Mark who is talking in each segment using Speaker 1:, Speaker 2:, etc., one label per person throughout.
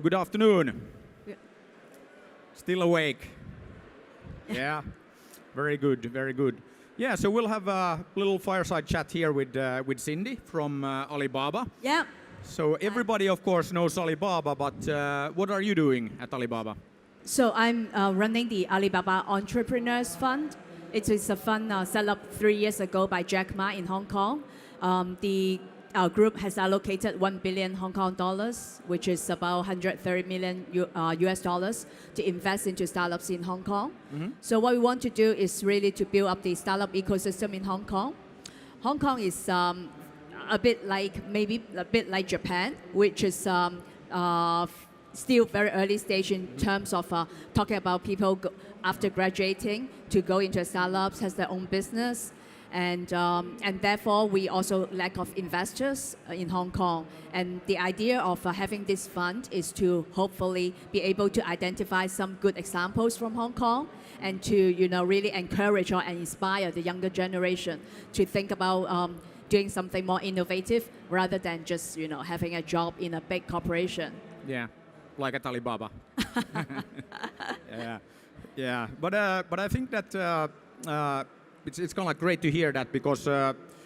Speaker 1: Good afternoon.
Speaker 2: Yeah.
Speaker 1: Still awake? Yeah. Very good, very good. Yeah, so we'll have a little fireside chat here with Cindy from Alibaba.
Speaker 2: Yeah.
Speaker 1: So everybody, of course, knows Alibaba, but what are you doing at Alibaba?
Speaker 2: So I'm running the Alibaba Entrepreneurs Fund. It is a fund set up 3 years ago by Jack Ma in Hong Kong. Our group has allocated 1 billion Hong Kong dollars, which is about 130 million US dollars, to invest into startups in Hong Kong.
Speaker 1: Mm-hmm.
Speaker 2: So what we want to do is really to build up the startup ecosystem in Hong Kong. Hong Kong is maybe a bit like Japan, which is still very early stage in terms of talking about people after graduating to go into startups, has their own business. And therefore, we also lack of investors in Hong Kong. And the idea of having this fund is to hopefully be able to identify some good examples from Hong Kong and to really encourage or inspire the younger generation to think about doing something more innovative rather than just having a job in a big corporation.
Speaker 1: Yeah, like at Alibaba. Yeah. But I think that. It's kind of like great to hear that because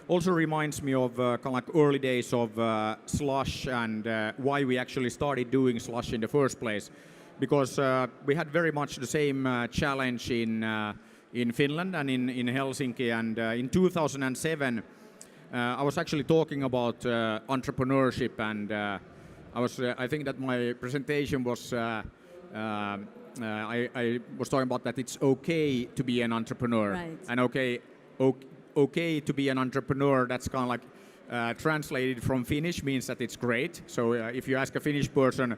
Speaker 1: also reminds me of kind of like early days of Slush and why we actually started doing Slush in the first place. Because we had very much the same challenge in Finland and in Helsinki. And in 2007, I was actually talking about entrepreneurship, and I think that my presentation was. I was talking about that it's okay to be an entrepreneur.
Speaker 2: Right.
Speaker 1: And okay to be an entrepreneur, that's kind of like translated from Finnish means that it's great. So if you ask a Finnish person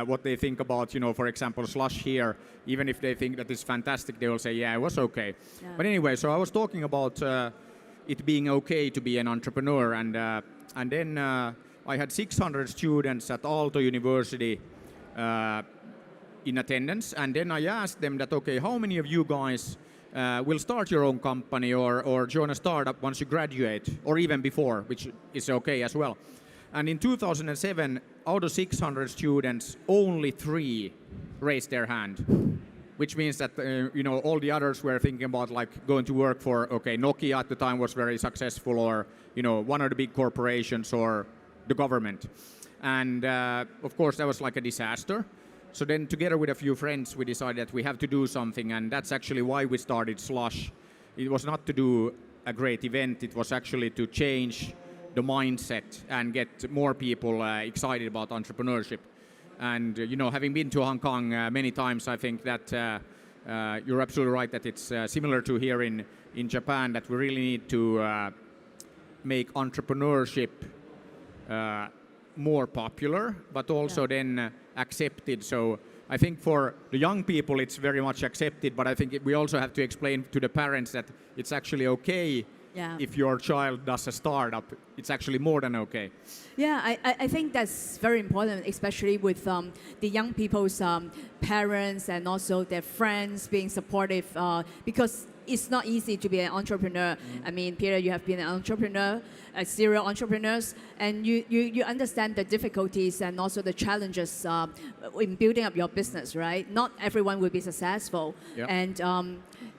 Speaker 1: what they think about, for example, Slush here, even if they think that it's fantastic, they will say, yeah, it was okay.
Speaker 2: Yeah.
Speaker 1: But anyway, so I was talking about it being okay to be an entrepreneur. And then I had 600 students at Aalto University in attendance, and then I asked them that, okay, how many of you guys will start your own company or join a startup once you graduate, or even before, which is okay as well. And in 2007, out of 600 students, only 3 raised their hand, which means that all the others were thinking about like going to work for, okay, Nokia at the time was very successful, or one of the big corporations or the government. And of course, that was like a disaster. So then together with a few friends, we decided that we have to do something, and that's actually why we started Slush. It was not to do a great event, it was actually to change the mindset and get more people excited about entrepreneurship. And having been to Hong Kong many times, I think that you're absolutely right that it's similar to here in Japan, that we really need to make entrepreneurship more popular, but also then accepted. So I think for the young people it's very much accepted, but I think we also have to explain to the parents that it's actually okay. If your child does a startup, it's actually more than okay.
Speaker 2: Yeah, I think that's very important, especially with the young people's parents and also their friends being supportive, because it's not easy to be an entrepreneur. I mean, Peter, you have been an entrepreneur, a serial entrepreneurs, and you understand the difficulties and also the challenges in building up your business, right? Not everyone will be successful.
Speaker 1: Yep.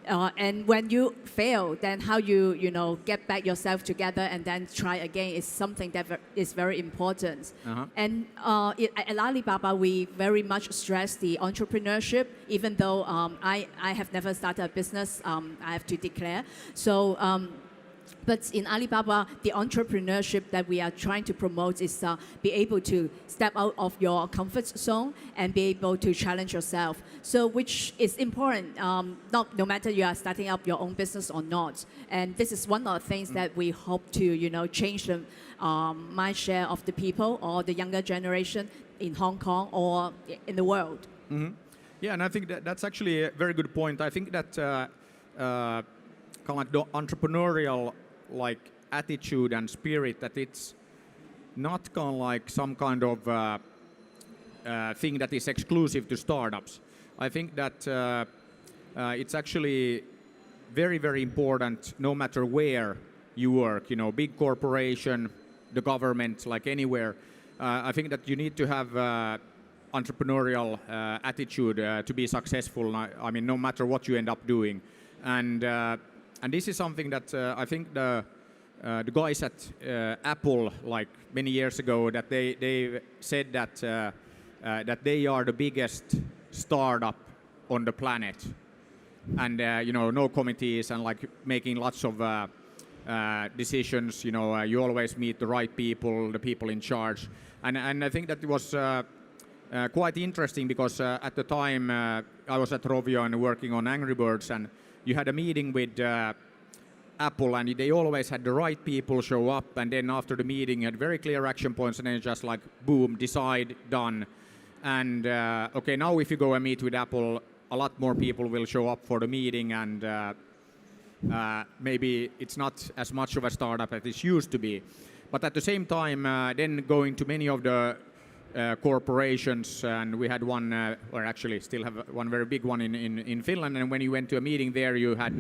Speaker 2: And when you fail, then how you get back yourself together and then try again is something that is very important.
Speaker 1: Uh-huh.
Speaker 2: And at Alibaba, we very much stress the entrepreneurship, even though I have never started a business, I have to declare. So. But in Alibaba, the entrepreneurship that we are trying to promote is be able to step out of your comfort zone and be able to challenge yourself. So which is important, no matter you are starting up your own business or not. And this is one of the things that we hope to change the mind share of the people or the younger generation in Hong Kong or in the world.
Speaker 1: Mm-hmm. Yeah, and I think that's actually a very good point. I think that kind of like the entrepreneurial attitude and spirit, that it's not kind of like some kind of thing that is exclusive to startups. I think that it's actually very, very important no matter where you work, big corporation, the government, like anywhere. I think that you need to have entrepreneurial attitude to be successful. I mean, no matter what you end up doing, and this is something that I think the guys at Apple, like many years ago, that they said that that they are the biggest startup on the planet, and no committees and like making lots of decisions. You always meet the right people, the people in charge, and I think that it was quite interesting because at the time I was at Rovio and working on Angry Birds, and you had a meeting with Apple, and they always had the right people show up, and then after the meeting had very clear action points, and then just like boom, decide, done. And okay, now if you go and meet with Apple, a lot more people will show up for the meeting, and maybe it's not as much of a startup as it used to be. But at the same time, then going to many of the corporations, and we had one, or actually still have one very big one in Finland, and when you went to a meeting there, you had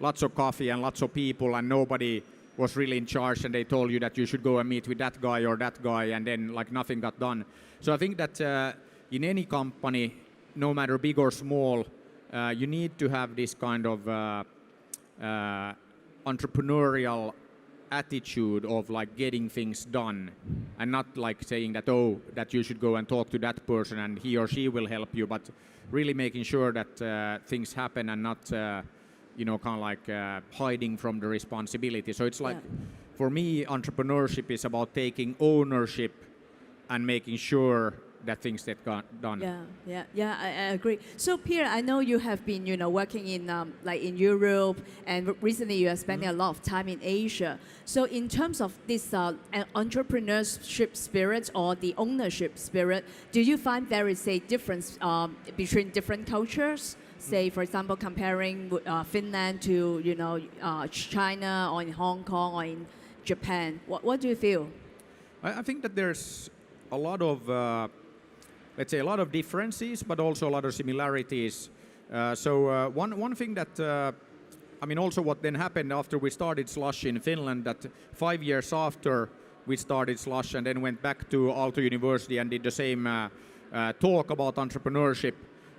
Speaker 1: lots of coffee and lots of people, and nobody was really in charge, and they told you that you should go and meet with that guy or that guy, and then like nothing got done. So I think that in any company, no matter big or small, you need to have this kind of entrepreneurial attitude of like getting things done, and not like saying that that you should go and talk to that person and he or she will help you, but really making sure that things happen and not kind of like hiding from the responsibility. So it's like, for me, entrepreneurship is about taking ownership and making sure that things get done.
Speaker 2: I agree. So Pierre, I know you have been, working in like in Europe, and recently you are spending a lot of time in Asia. So in terms of this entrepreneurship spirit or the ownership spirit, do you find there is a difference between different cultures? Say, for example, comparing Finland to China or in Hong Kong or in Japan. What do you feel?
Speaker 1: I think that there's a lot of let's say a lot of differences, but also a lot of similarities. So one thing that also what then happened after we started Slush in Finland, that 5 years after we started Slush and then went back to Aalto University and did the same talk about entrepreneurship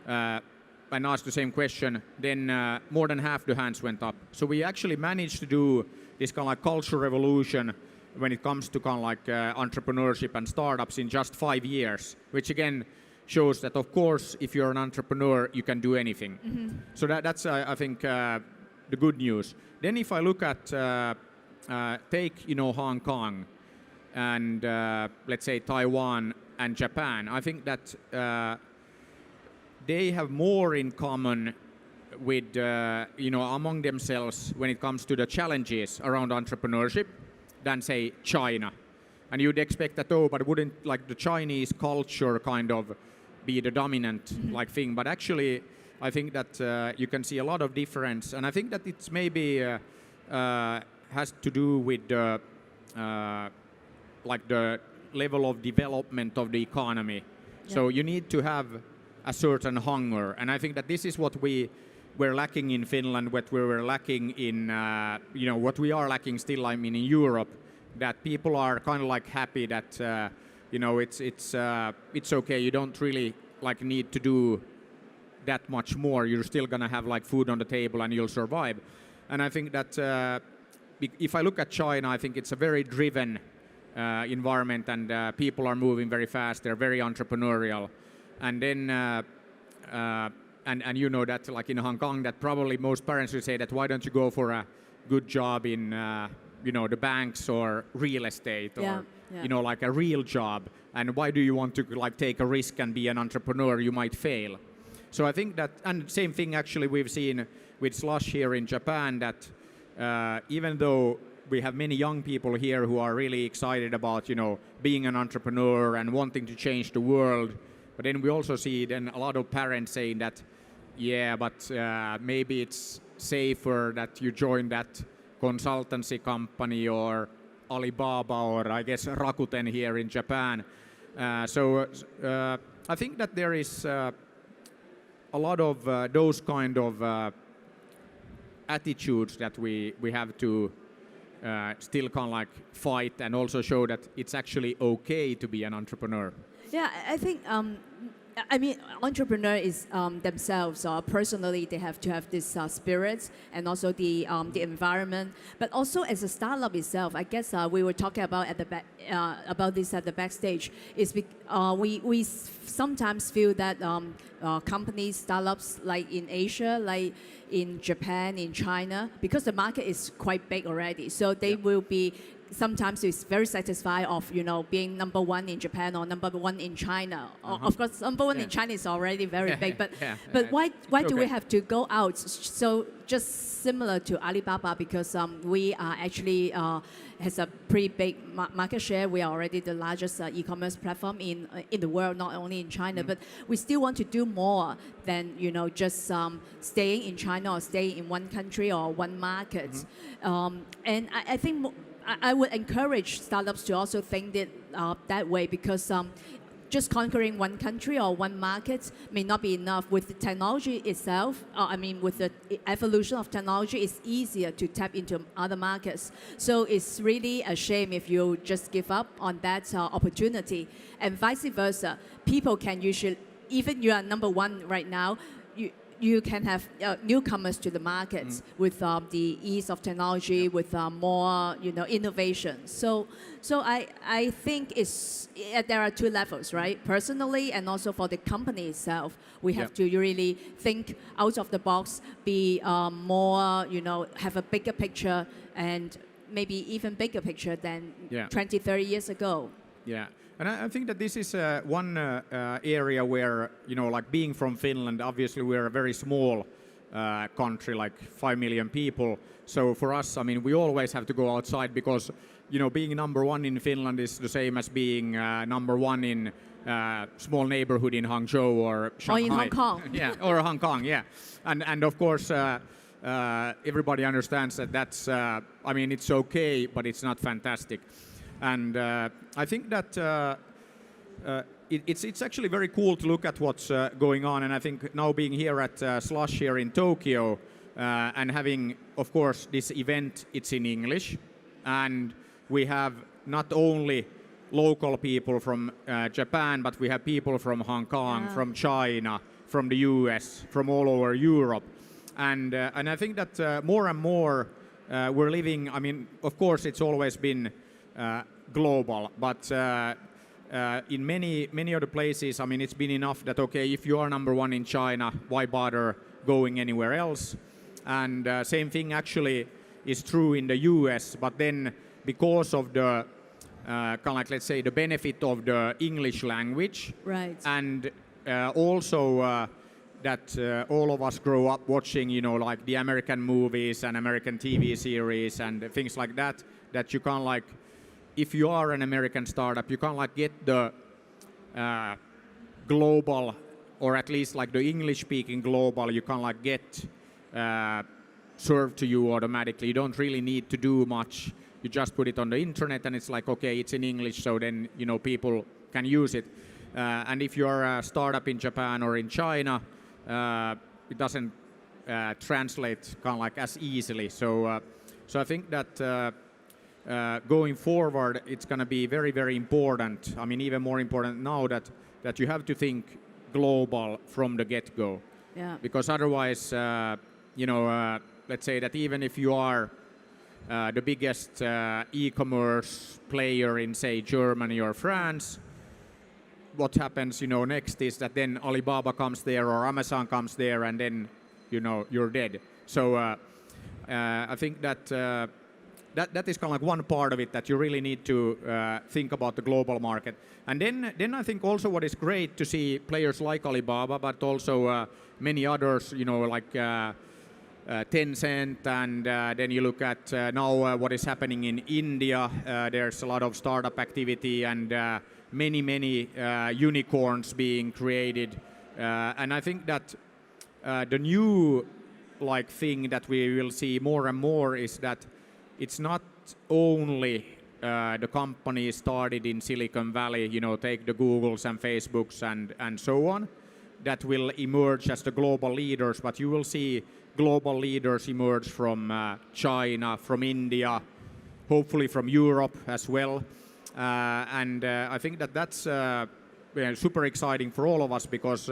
Speaker 1: and asked the same question, then more than half the hands went up. So we actually managed to do this kind of like cultural revolution when it comes to kind of like entrepreneurship and startups in just 5 years, which again shows that, of course, if you're an entrepreneur, you can do anything. Mm-hmm. So that's, I think, the good news. Then if I look at, take, Hong Kong and, let's say, Taiwan and Japan, I think that they have more in common with, among themselves when it comes to the challenges around entrepreneurship than, say, China. And you'd expect that, but wouldn't like the Chinese culture kind of be the dominant like thing? But actually, I think that you can see a lot of difference, and I think that it's maybe has to do with the like the level of development of the economy. Yeah. So you need to have a certain hunger, and I think that this is what we're lacking in Finland, what we were lacking in, what we are lacking still, in Europe, that people are kind of like happy that, it's okay, you don't really like need to do that much more, you're still gonna have like food on the table and you'll survive. And I think that if I look at China, I think it's a very driven environment, and people are moving very fast, they're very entrepreneurial. And then and you know that like in Hong Kong, that probably most parents would say that why don't you go for a good job in the banks or real estate or like a real job, and why do you want to like take a risk and be an entrepreneur? You might fail. So I think that, and same thing actually we've seen with Slush here in Japan, that even though we have many young people here who are really excited about being an entrepreneur and wanting to change the world, but then we also see then a lot of parents saying that, but maybe it's safer that you join that consultancy company or Alibaba or I guess Rakuten here in Japan. So I think that there is a lot of those kind of attitudes that we have to still kind of like fight, and also show that it's actually okay to be an entrepreneur.
Speaker 2: Yeah, I think I mean, entrepreneur is themselves. Personally, they have to have this spirit and also the environment. But also as a startup itself, I guess we were talking about at the back about this at the backstage. We sometimes feel that companies, startups like in Asia, like in Japan, in China, because the market is quite big already, so they will be. Sometimes it's very satisfied of being number one in Japan or number one in China. Of course, number one in China is already very big, but why do we have to go out? So just similar to Alibaba, because we are actually has a pretty big market share. We are already the largest e-commerce platform in the world, not only in China, but we still want to do more than just staying in China or staying in one country or one market. And I think. I would encourage startups to also think that way, because just conquering one country or one market may not be enough. With the technology itself, with the evolution of technology, it's easier to tap into other markets. So it's really a shame if you just give up on that opportunity. And vice versa, people can usually, even you are number one right now, you can have newcomers to the markets with the ease of technology, with more innovation. So I think there are two levels, right? Personally, and also for the company itself, we have to really think out of the box, be more, have a bigger picture, and maybe even bigger picture than 20, 30 years ago.
Speaker 1: Yeah. And I think that this is one area where, like being from Finland, obviously we're a very small country, like 5 million people. So for us, we always have to go outside, because, being number one in Finland is the same as being number one in small neighborhood in Hangzhou or Shanghai.
Speaker 2: Or in Hong Kong.
Speaker 1: Yeah, or Hong Kong, yeah. And of course, everybody understands that that's, it's okay, but it's not fantastic. And I think that it's actually very cool to look at what's going on. And I think now being here at Slush here in Tokyo and having, of course, this event, it's in English. And we have not only local people from Japan, but we have people from Hong Kong, from China, from the US, from all over Europe. And I think that more and more we're living, of course, it's always been global, but in many other places, it's been enough that, okay, if you are number one in China, why bother going anywhere else? And same thing actually is true in the US, but then because of the kind of like, let's say, the benefit of the English language,
Speaker 2: right,
Speaker 1: and also that all of us grow up watching, like the American movies and American TV series and things like that, that you can't like, if you are an American startup, you can't like get the global, or at least like the English-speaking global, you can't like get served to you automatically. You don't really need to do much. You just put it on the internet and it's like, okay, it's in English, so then, people can use it. And if you're a startup in Japan or in China, it doesn't translate kind of like as easily. So I think that going forward, it's going to be very, very important. Even more important now that you have to think global from the get-go.
Speaker 2: Yeah.
Speaker 1: Because otherwise, let's say that even if you are the biggest e-commerce player in, say, Germany or France, what happens, next is that then Alibaba comes there or Amazon comes there, and then, you're dead. So I think that that is kind of like one part of it, that you really need to think about the global market. And then I think also what is great to see players like Alibaba, but also many others, like Tencent, and then you look at now what is happening in India. There's a lot of startup activity and many unicorns being created. And I think that the new thing that we will see more and more is that it's not only the companies started in Silicon Valley, take the Googles and Facebooks and so on, that will emerge as the global leaders, but you will see global leaders emerge from China, from India, hopefully from Europe as well. And I think that that's super exciting for all of us because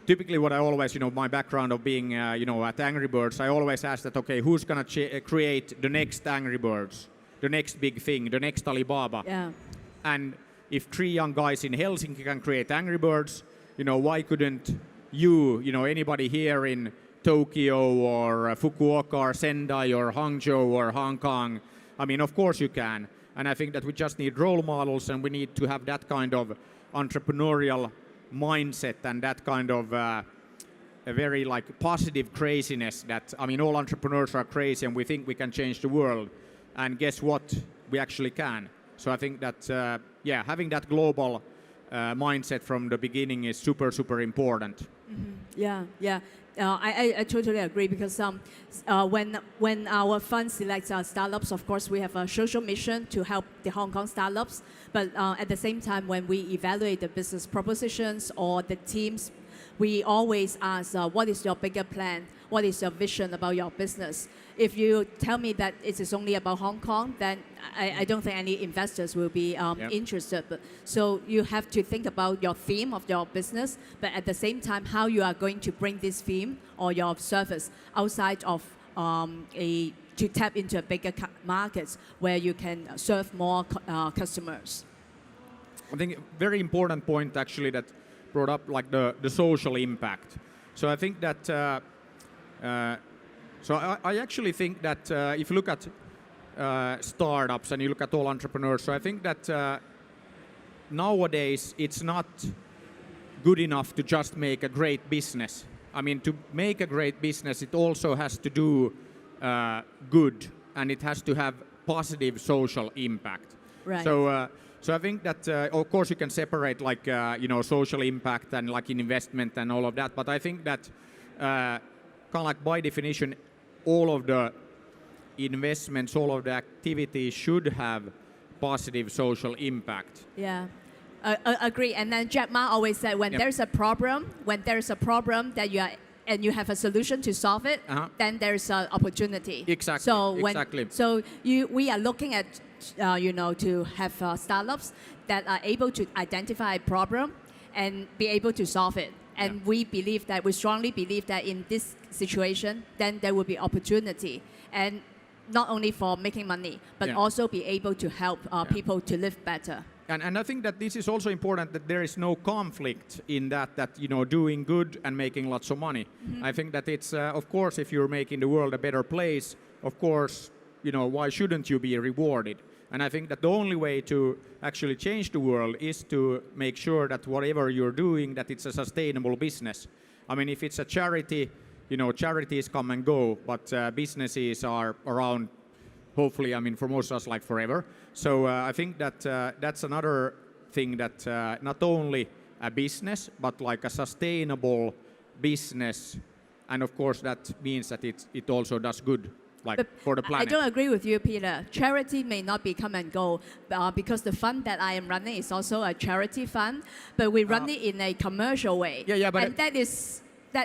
Speaker 1: typically what I always, my background of being, at Angry Birds, I always ask that, okay, who's going to create the next Angry Birds, the next big thing, the next Alibaba?
Speaker 2: Yeah.
Speaker 1: And if 3 young guys in Helsinki can create Angry Birds, why couldn't you, anybody here in Tokyo or Fukuoka or Sendai or Hangzhou or Hong Kong? I mean, of course you can. And I think that we just need role models, and we need to have that kind of entrepreneurial mindset and that kind of a very like positive craziness that, I mean, all entrepreneurs are crazy and we think we can change the world. And guess what? We actually can. So I think that, having that global mindset from the beginning is super, super important.
Speaker 2: Mm-hmm. Yeah, yeah. I totally agree because when our fund selects startups, of course, we have a social mission to help the Hong Kong startups. But at the same time, when we evaluate the business propositions or the teams, we always ask, what is your bigger plan? What is your vision about your business? If you tell me that it is only about Hong Kong, then I don't think any investors will be interested. So you have to think about your theme of your business, but at the same time, how you are going to bring this theme or your service outside of to tap into a bigger markets where you can serve more customers.
Speaker 1: I think a very important point actually that brought up like the social impact. So I think that I actually think that if you look at startups and you look at all entrepreneurs, so I think that nowadays it's not good enough to just make a great business. I mean, to make a great business, it also has to do good, and it has to have positive social impact.
Speaker 2: Right.
Speaker 1: So I think that of course you can separate like social impact and like investment and all of that, but I think that kind of like by definition, all of the investments, all of the activities should have positive social impact.
Speaker 2: Yeah. Agree. And then Jack Ma always said, when there's a problem that you have a solution to solve it, then there's an opportunity.
Speaker 1: Exactly.
Speaker 2: We are looking at to have startups that are able to identify a problem and be able to solve it. And we strongly believe that in this situation, then there will be opportunity, and not only for making money, but also be able to help people to live better.
Speaker 1: And I think that this is also important, that there is no conflict in that doing good and making lots of money. Mm-hmm. I think that it's of course, if you're making the world a better place, of course, why shouldn't you be rewarded? And I think that the only way to actually change the world is to make sure that whatever you're doing, that it's a sustainable business. I mean, if it's a charity, charities come and go, but businesses are around, hopefully, I mean, for most of us, like forever. So I think that that's another thing, that not only a business, but like a sustainable business. And of course, that means that it also does good. But for the planet.
Speaker 2: I don't agree with you, Peter. Charity may not be come and go because the fund that I am running is also a charity fund, but we run it in a commercial way. But that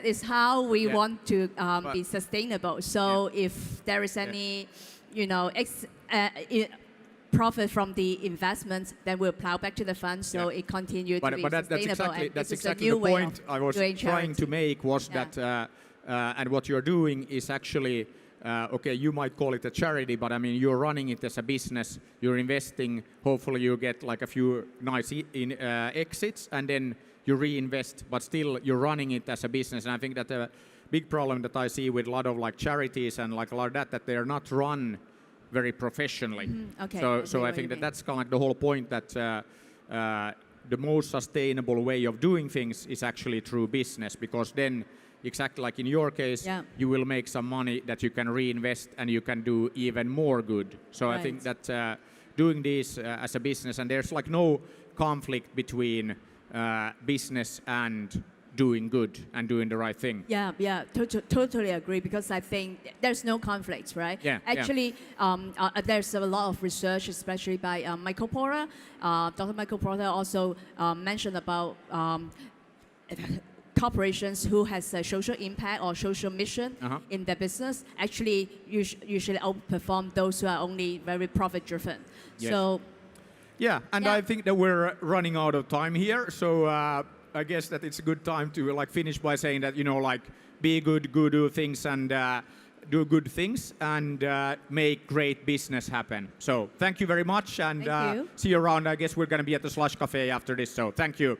Speaker 2: is how we want to be sustainable. So if there is any, profit from the investments, then we'll plow back to the fund, so it continues to be sustainable.
Speaker 1: That's exactly the point I was trying to make, was that, and what you're doing is actually. Okay, you might call it a charity, but I mean, you're running it as a business. You're investing. Hopefully, you get like a few nice exits, and then you reinvest. But still, you're running it as a business. And I think that a big problem that I see with a lot of like charities and like a lot of that they are not run very professionally.
Speaker 2: Mm-hmm. Okay.
Speaker 1: So I think that that's kind of like the whole point, that the most sustainable way of doing things is actually through business, because then. Exactly like in your case, you will make some money that you can reinvest and you can do even more good. So I think that doing this as a business, and there's like no conflict between business and doing good and doing the right thing.
Speaker 2: Totally agree, because I think there's no conflict, right? Actually, there's a lot of research, especially by Michael Porter. Dr. Michael Porter also mentioned about corporations who has a social impact or social mission in their business actually usually outperform those who are only very profit driven.
Speaker 1: Yes.
Speaker 2: So
Speaker 1: Yeah, and
Speaker 2: Yeah.
Speaker 1: I think that we're running out of time here, so I guess that it's a good time to like finish by saying that, you know, like be good, go do things, and do good things, and make great business happen. So thank you very much, and
Speaker 2: Thank you.
Speaker 1: see you around. I guess we're going to be at the Slush Cafe after this, so thank you.